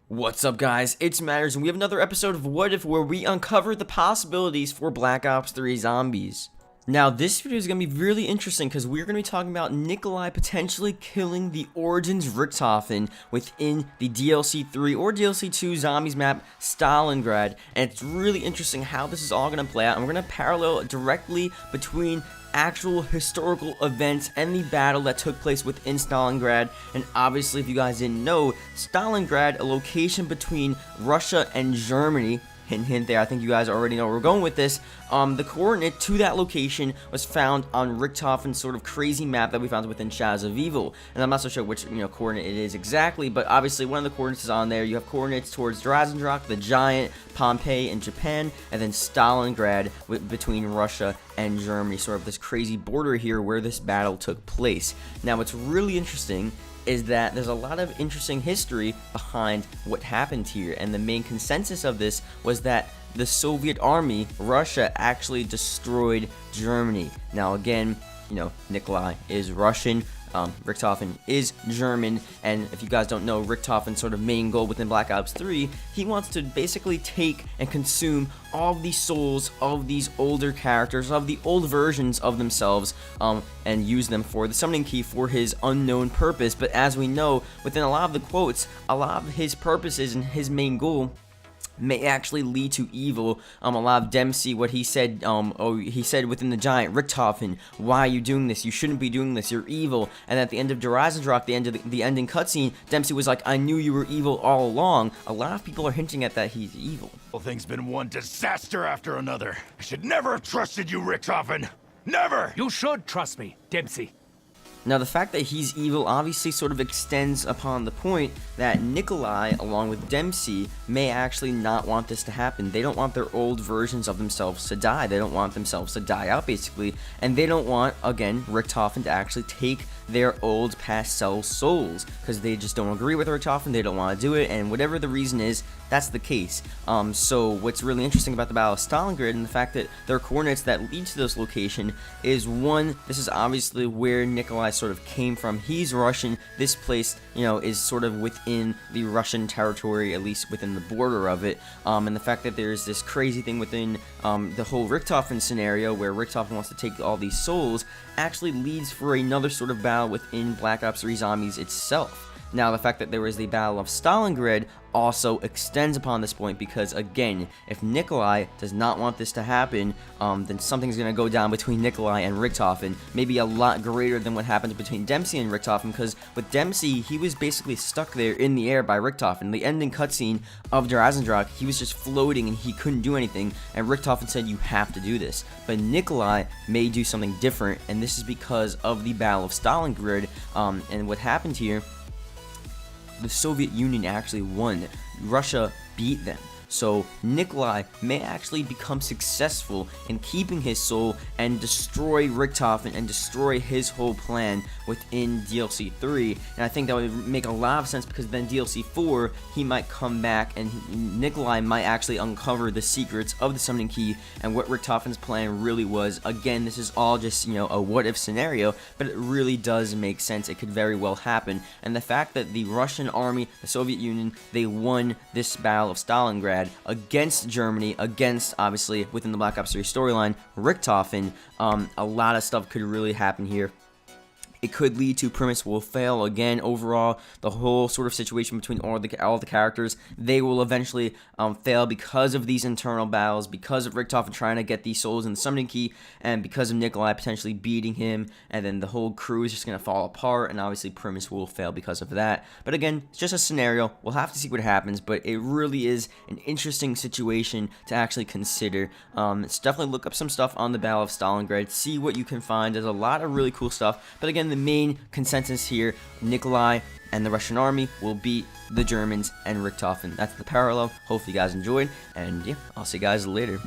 What's up, guys? It's Matterz, and we have another episode of What If, where we uncover the possibilities for Black Ops 3 zombies. Now, this video is going to be really interesting because we're going to be talking about Nikolai potentially killing the Origins Richtofen within the DLC 3 or DLC 2 zombies map Stalingrad, and it's really interesting how this is all going to play out, and we're going to parallel directly between actual historical events and the battle that took place within Stalingrad. And obviously, if you guys didn't know, Stalingrad, a location between Russia and Germany, hint there, I think you guys already know where we're going with this. The coordinate to that location was found on Richtofen's sort of crazy map that we found within Shadows of Evil, and I'm not so sure which coordinate it is exactly, but obviously one of the coordinates is on there. You have coordinates towards Drazendrak, the Giant, Pompeii in Japan, and then Stalingrad between Russia and Germany, sort of this crazy border here where this battle took place. Now, what's really interesting is that there's a lot of interesting history behind what happened here, and the main consensus of this was that the Soviet army, Russia, actually destroyed Germany. Now again, Nikolai is Russian, Richtofen is German, and if you guys don't know, Richtofen's sort of main goal within Black Ops 3, he wants to basically take and consume all of the souls of these older characters, of the old versions of themselves, and use them for the summoning key for his unknown purpose. But as we know, within a lot of the quotes, a lot of his purposes and his main goal may actually lead to evil. A lot of Dempsey, what he said, he said within the Giant, Richtofen, why are you doing this? You shouldn't be doing this. You're evil. And at the end of Drazendrak, the ending cutscene, Dempsey was like, I knew you were evil all along. A lot of people are hinting at that he's evil. Well, thing's been one disaster after another. I should never have trusted you, Richtofen. Never! You should trust me, Dempsey. Now, the fact that he's evil obviously sort of extends upon the point that Nikolai, along with Dempsey, may actually not want this to happen. They don't want their old versions of themselves to die. They don't want themselves to die out, basically. And they don't want, again, Richtofen to actually take their old past self souls, because they just don't agree with Richtofen. They don't want to do it, and whatever the reason is, that's the case. So what's really interesting about the Battle of Stalingrad and the fact that there are coordinates that lead to this location is, one, this is obviously where Nikolai sort of came from. He's Russian. This place, is sort of within the Russian territory, at least within the border of it. And the fact that there's this crazy thing within the whole Richtofen scenario where Richtofen wants to take all these souls actually leads for another sort of battle within Black Ops 3 Zombies itself. Now, the fact that there was the Battle of Stalingrad also extends upon this point because, again, if Nikolai does not want this to happen, then something's going to go down between Nikolai and Richtofen, maybe a lot greater than what happened between Dempsey and Richtofen, because with Dempsey, he was basically stuck there in the air by Richtofen. The ending cutscene of Drazendrak, he was just floating and he couldn't do anything, and Richtofen said, you have to do this. But Nikolai may do something different, and this is because of the Battle of Stalingrad, and what happened here, the Soviet Union actually won. Russia beat them. So Nikolai may actually become successful in keeping his soul and destroy Richtofen and destroy his whole plan within DLC 3. And I think that would make a lot of sense because then DLC 4, he might come back and Nikolai might actually uncover the secrets of the summoning key and what Richtofen's plan really was. Again, this is all just, a what-if scenario, but it really does make sense. It could very well happen. And the fact that the Russian army, the Soviet Union, they won this Battle of Stalingrad against Germany, against, obviously, within the Black Ops 3 storyline, Richtofen, a lot of stuff could really happen here. It could lead to Primus will fail again. Overall, the whole sort of situation between all the characters, they will eventually fail because of these internal battles, because of Richtofen trying to get these souls in the summoning key, and because of Nikolai potentially beating him, and then the whole crew is just going to fall apart, and obviously Primus will fail because of that. But again, it's just a scenario. We'll have to see what happens, but it really is an interesting situation to actually consider. So definitely look up some stuff on the Battle of Stalingrad, see what you can find. There's a lot of really cool stuff, but again, the main consensus here, Nikolai and the Russian army will beat the Germans and Richtofen. That's the parallel. Hopefully you guys enjoyed, and yeah, I'll see you guys later.